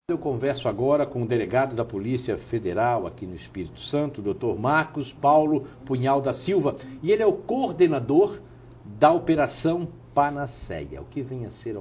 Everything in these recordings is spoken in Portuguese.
Eu converso agora com o delegado da Polícia Federal aqui no Espírito Santo, o Dr. Marcos Paulo Punhal da Silva, e ele é o coordenador da Operação Panaceia. O que vem a ser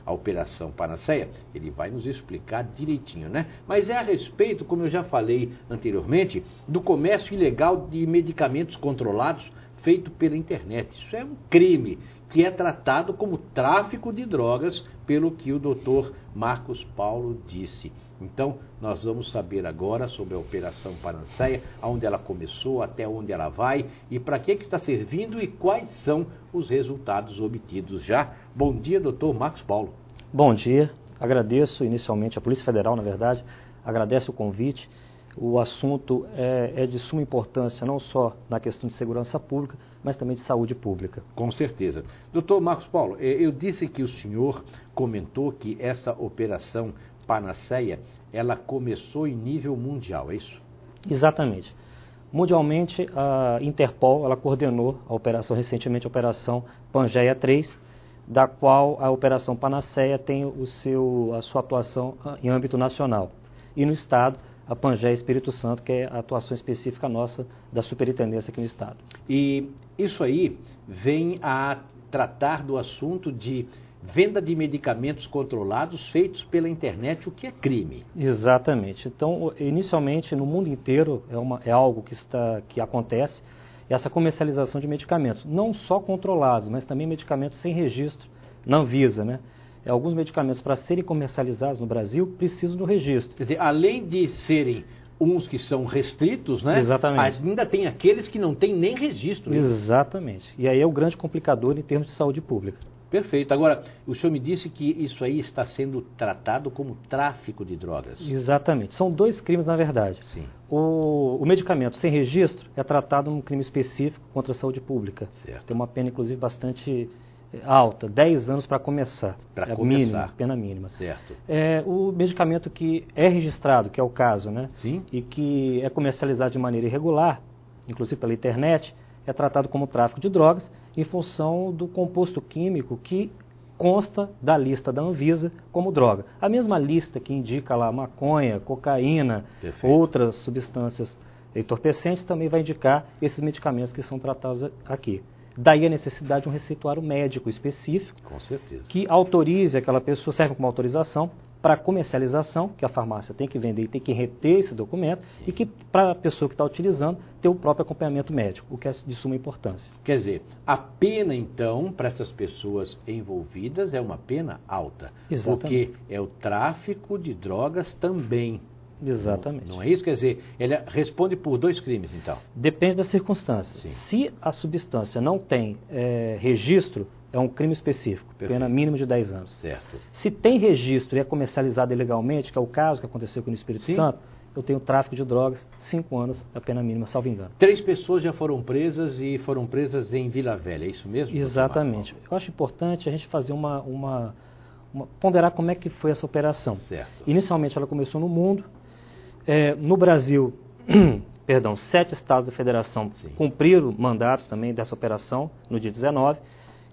a Operação Panaceia? Ele vai nos explicar direitinho, né? Mas é a respeito, como eu já falei anteriormente, do comércio ilegal de medicamentos controlados feito pela internet. Isso é um crime que é tratado como tráfico de drogas, pelo que o doutor Marcos Paulo disse. Então, nós vamos saber agora sobre a Operação Panaceia, aonde ela começou, até onde ela vai e para que está servindo e quais são os resultados obtidos já. Bom dia, doutor Marcos Paulo. Bom dia, agradeço inicialmente a Polícia Federal, na verdade, agradece o convite. O assunto é de suma importância, não só na questão de segurança pública, mas também de saúde pública. Com certeza. Doutor Marcos Paulo, eu disse que o senhor comentou que essa Operação Panaceia, ela começou em nível mundial, é isso? Exatamente. Mundialmente, a Interpol ela coordenou a operação, recentemente a Operação Pangeia 3, da qual a Operação Panaceia tem a sua atuação em âmbito nacional. E no Estado, a Pangeia Espírito Santo, que é a atuação específica nossa da superintendência aqui no Estado. E isso aí vem a tratar do assunto de venda de medicamentos controlados feitos pela internet, o que é crime. Exatamente. Então, inicialmente, no mundo inteiro, é algo que acontece, essa comercialização de medicamentos, não só controlados, mas também medicamentos sem registro na Anvisa, né? Alguns medicamentos, para serem comercializados no Brasil, precisam do registro. Quer dizer, além de serem uns que são restritos, né? Exatamente. Ainda tem aqueles que não têm nem registro. Exatamente. E aí é o grande complicador em termos de saúde pública. Perfeito. Agora, o senhor me disse que isso aí está sendo tratado como tráfico de drogas. Exatamente. São dois crimes, na verdade. Sim. O medicamento sem registro é tratado num crime específico contra a saúde pública. Certo. Tem uma pena, inclusive, bastante alta, 10 anos para começar. Para começar. Mínima, pena mínima. Certo. O medicamento que é registrado, que é o caso, né? Sim. E que é comercializado de maneira irregular, inclusive pela internet, é tratado como tráfico de drogas em função do composto químico que consta da lista da Anvisa como droga. A mesma lista que indica lá maconha, cocaína, Perfeito. Outras substâncias entorpecentes também vai indicar esses medicamentos que são tratados aqui. Daí a necessidade de um receituário médico específico, Com certeza, que autorize aquela pessoa, serve como autorização para comercialização, que a farmácia tem que vender e tem que reter esse documento, sim, e que para a pessoa que está utilizando ter o próprio acompanhamento médico, o que é de suma importância. Quer dizer, a pena então para essas pessoas envolvidas é uma pena alta. Exatamente. Porque é o tráfico de drogas também. Exatamente. Não é isso? Quer dizer, ele responde por dois crimes, então. Depende das circunstâncias. Sim. Se a substância não tem registro, é um crime específico, Perfeito. Pena mínima de 10 anos. Certo. Se tem registro e é comercializado ilegalmente, que é o caso que aconteceu aqui no Espírito Sim. Santo, eu tenho tráfico de drogas, 5 anos, a pena mínima, salvo engano. 3 pessoas já foram presas e foram presas em Vila Velha, é isso mesmo? Exatamente. Eu acho importante a gente fazer ponderar como é que foi essa operação. Certo. Inicialmente ela começou no mundo. No Brasil, 7 estados da federação Sim. cumpriram mandatos também dessa operação no dia 19,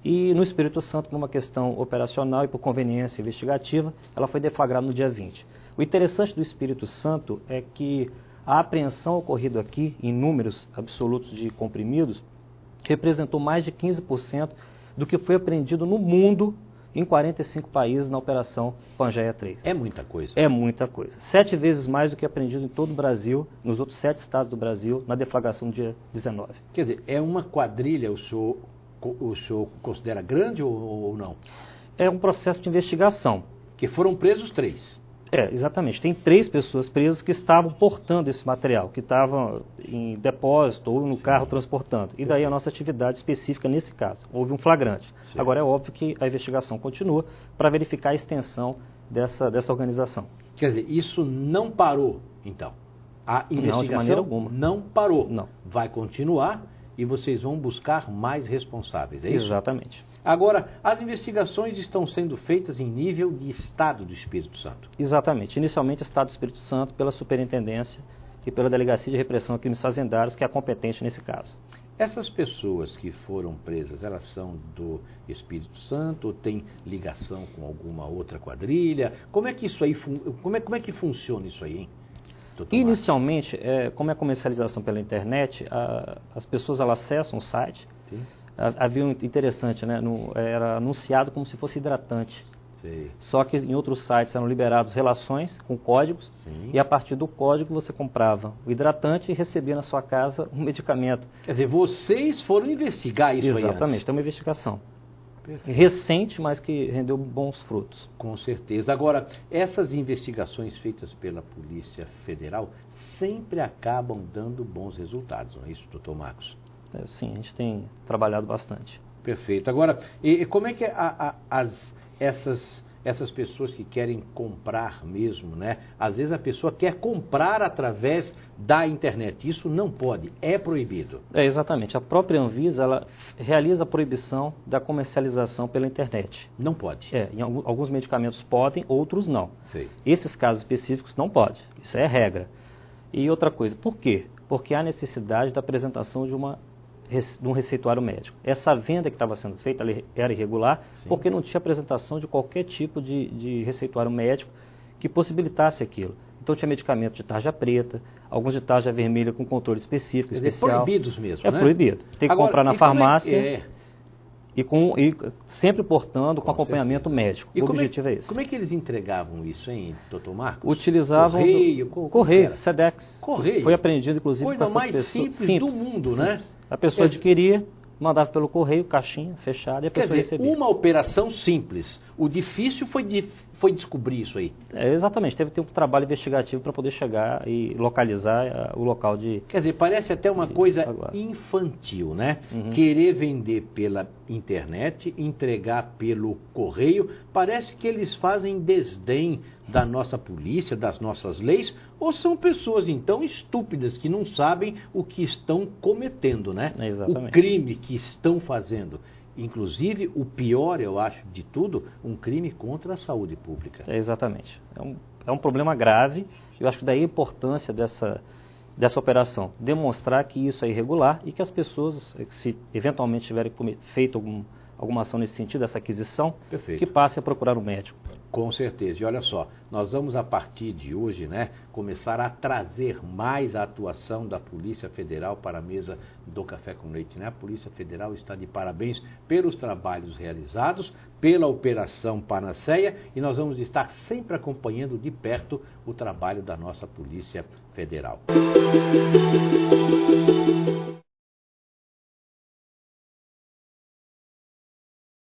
e no Espírito Santo, por uma questão operacional e por conveniência investigativa, ela foi deflagrada no dia 20. O interessante do Espírito Santo é que a apreensão ocorrida aqui, em números absolutos de comprimidos, representou mais de 15% do que foi apreendido no mundo em 45 países na Operação Pangeia 3. É muita coisa. É muita coisa. 7 vezes mais do que apreendido em todo o Brasil, nos outros 7 estados do Brasil, na deflagração do dia 19. Quer dizer, é uma quadrilha, o senhor considera grande ou não? É um processo de investigação. Que foram presos 3. Exatamente. Tem 3 pessoas presas que estavam portando esse material, que estavam em depósito ou no carro transportando. E daí a nossa atividade específica nesse caso. Houve um flagrante. Certo. Agora é óbvio que a investigação continua para verificar a extensão dessa organização. Quer dizer, isso não parou, então? A investigação não, de maneira alguma. Não parou. Não. Vai continuar e vocês vão buscar mais responsáveis, é isso? Exatamente. Agora, as investigações estão sendo feitas em nível de Estado do Espírito Santo. Exatamente. Inicialmente, Estado do Espírito Santo, pela Superintendência e pela Delegacia de Repressão a Crimes Fazendários, que é a competente nesse caso. Essas pessoas que foram presas, elas são do Espírito Santo ou têm ligação com alguma outra quadrilha? Como é que isso aí, como é que funciona isso aí, hein, doutor Marcos? Inicialmente, como é a comercialização pela internet, as pessoas elas acessam o site. Sim. Havia um interessante, né? Era anunciado como se fosse hidratante. Sei. Só que em outros sites eram liberados relações com códigos. Sim. E a partir do código você comprava o hidratante e recebia na sua casa um medicamento. Quer dizer, vocês foram investigar isso aí antes? Exatamente, tem uma investigação. Perfeito. Recente, mas que rendeu bons frutos. Com certeza. Agora, essas investigações feitas pela Polícia Federal sempre acabam dando bons resultados, não é isso, doutor Marcos? Sim, a gente tem trabalhado bastante. Perfeito. Agora, e como é que essas pessoas que querem comprar mesmo, né? Às vezes a pessoa quer comprar através da internet. Isso não pode, é proibido. Exatamente. A própria Anvisa, ela realiza a proibição da comercialização pela internet. Não pode. Em alguns medicamentos podem, outros não. Sei. Esses casos específicos não pode. Isso é regra. E outra coisa, por quê? Porque há necessidade da apresentação de um receituário médico. Essa venda que estava sendo feita era irregular. Sim. Porque não tinha apresentação de qualquer tipo de receituário médico que possibilitasse aquilo. Então tinha medicamento de tarja preta, alguns de tarja vermelha com controle específico, especial. Proibidos mesmo, né? É proibido. Tem que agora, comprar na farmácia e sempre portando com acompanhamento médico. O objetivo é esse. Como é que eles entregavam isso, hein, doutor Marcos? Utilizavam correio, Sedex. Correio. Foi apreendido, inclusive, coisa mais simples do mundo, né? A pessoa adquiria, mandava pelo correio, caixinha fechada, e a pessoa recebia. Uma operação simples. O difícil foi descobrir isso aí. Exatamente. Teve que ter um trabalho investigativo para poder chegar e localizar o local de... Quer dizer, parece até uma coisa infantil, né? Uhum. Querer vender pela internet, entregar pelo correio, parece que eles fazem desdém da nossa polícia, das nossas leis, ou são pessoas, então, estúpidas, que não sabem o que estão cometendo, né? Exatamente. O crime que estão fazendo. Inclusive, o pior, eu acho, de tudo, um crime contra a saúde pública. Exatamente. É um problema grave. Eu acho que daí a importância dessa operação. Demonstrar que isso é irregular e que as pessoas, se eventualmente tiverem feito alguma ação nesse sentido, essa aquisição, que passem a procurar um médico. Com certeza. E olha só, nós vamos a partir de hoje, né, começar a trazer mais a atuação da Polícia Federal para a mesa do Café com Leite, né? A Polícia Federal está de parabéns pelos trabalhos realizados, pela Operação Panaceia, e nós vamos estar sempre acompanhando de perto o trabalho da nossa Polícia Federal.